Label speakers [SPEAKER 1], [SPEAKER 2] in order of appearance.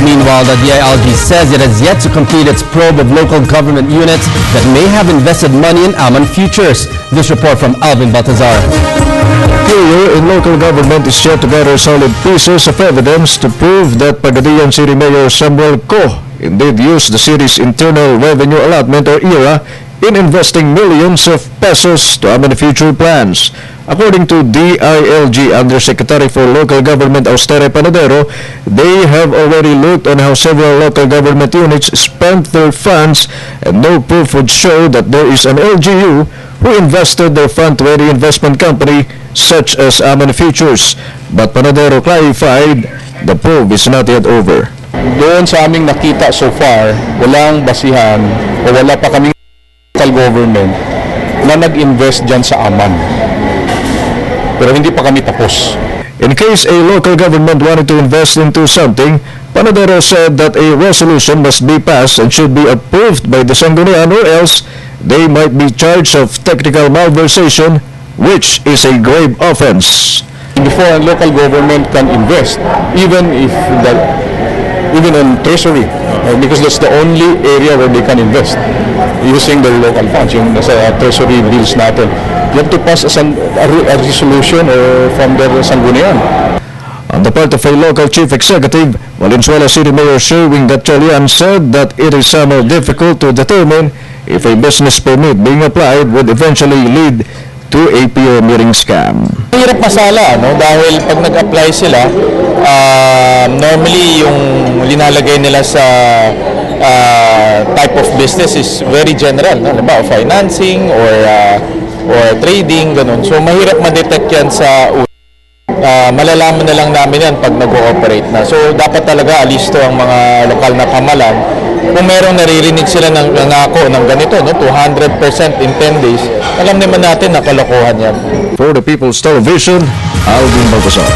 [SPEAKER 1] Meanwhile, the DILG says it has yet to complete its probe of local government units that may have invested money in Aman Futures. This report from Alvin Baltazar.
[SPEAKER 2] Failure in local government is yet to gather solid pieces of evidence to prove that Pagadian City Mayor Samuel Co indeed used the city's internal revenue allotment or ERA in investing millions of pesos to Aman future plans. According to DILG Undersecretary for Local Government Austero Panadero, they have already looked on how several local government units spent their funds, and no proof would show that there is an LGU who invested their fund to any investment company such as Aman Futures. But Panadero clarified, the probe is not yet over.
[SPEAKER 3] Doon sa aming nakita so far, walang basihan o wala pa kaming local government na nag-invest dyan sa Aman. Pero hindi pa kami tapos.
[SPEAKER 2] In case a local government wanted to invest into something, Panadero said that a resolution must be passed and should be approved by the Sanggunian, or else they might be charged of technical malversation, which is a grave offense.
[SPEAKER 3] Before a local government can invest, even in treasury, because that's the only area where they can invest using their local funds, yung nasa treasury bills natin. You have to pass a resolution from their Sanggunian.
[SPEAKER 2] On the part of a local chief executive, Valenzuela City Mayor Sherwin Gatchalian said that it is somehow difficult to determine if a business permit being applied would eventually lead to a pioneering scam.
[SPEAKER 4] Hirap masala, no? Dahil pag nag-apply sila, normally yung linalagay nila sa type of business is very general, no? Halimbawa, financing or trading, ganun. So mahirap ma-detect yan sa malalaman na lang namin yan pag nag-ooperate na. So dapat talaga alisto ang mga lokal na pamalan. Kung merong naririnig sila ng nangako ng ganito, no, 200% in 10 days, alam naman natin na kalokohan yan.
[SPEAKER 2] For the People's Television, Alvin Baltazar.